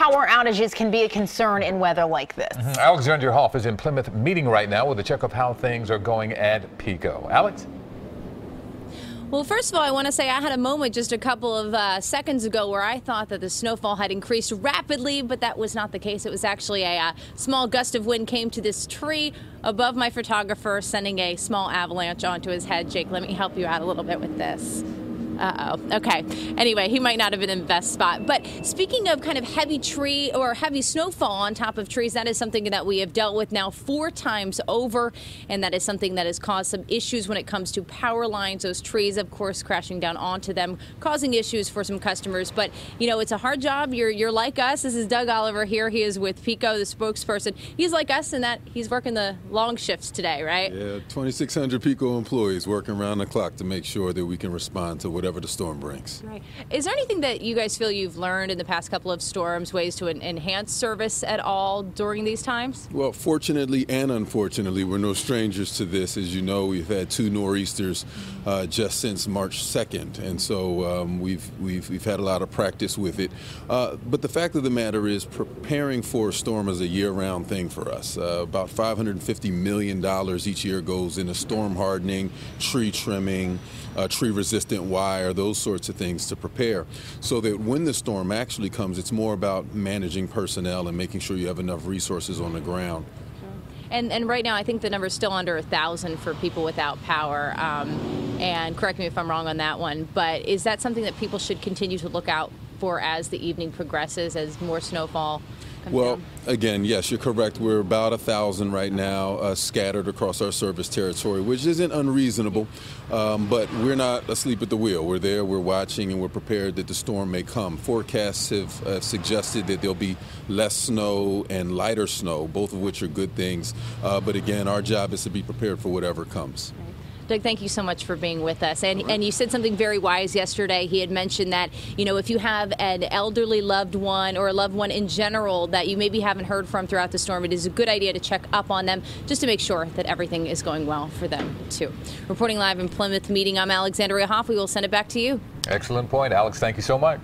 power outages can be a concern in weather like this. Alexandria Hoff is in Plymouth meeting right now with a check of how things are going at PECO. Alex? Well, first of all, I want to say I had a moment just a couple of seconds ago where I thought that the snowfall had increased rapidly, but that was not the case. It was actually a small gust of wind came to this tree above my photographer, sending a small avalanche onto his head. Jake, let me help you out a little bit with this. Uh-oh. Okay. Anyway, he might not have been in the best spot. But speaking of kind of heavy tree or heavy snowfall on top of trees, that is something that we have dealt with now 4 times over. And that is something that has caused some issues when it comes to power lines. Those trees, of course, crashing down onto them, causing issues for some customers. But, you know, it's a hard job. You're like us. This is Doug Oliver here. He is with PECO, the spokesperson. He's like us in that he's working the long shifts today, right? Yeah, 2,600 PECO employees working around the clock to make sure that we can respond to whatever the storm brings. Right. Is there anything that you guys feel you've learned in the past couple of storms, ways to enhance service at all during these times? Well, fortunately and unfortunately, we're no strangers to this. As you know, we've had 2 nor'easters just since March 2nd, and so we've had a lot of practice with it. But the fact of the matter is, preparing for a storm is a year-round thing for us. About $550 million each year goes into storm hardening, tree trimming, tree-resistant wire, those sorts of things to prepare, so that when the storm actually comes, it's more about managing personnel and making sure you have enough resources on the ground. And right now, I think the number is still under 1,000 for people without power. And correct me if I'm wrong on that one, but is that something that people should continue to look out for as the evening progresses, as more snowfall comes down? Again, yes, you're correct. We're about 1,000 right now scattered across our service territory, which isn't unreasonable, but we're not asleep at the wheel. We're there, we're watching, and we're prepared that the storm may come. Forecasts have suggested that there'll be less snow and lighter snow, both of which are good things. But again, our job is to be prepared for whatever comes. Doug, thank you so much for being with us. And you said something very wise yesterday. He had mentioned that, you know, if you have an elderly loved one or a loved one in general that you maybe haven't heard from throughout the storm, it is a good idea to check up on them just to make sure that everything is going well for them, too. Reporting live in Plymouth meeting, I'm Alexandria Hoff. We will send it back to you. Excellent point, Alex. Thank you so much.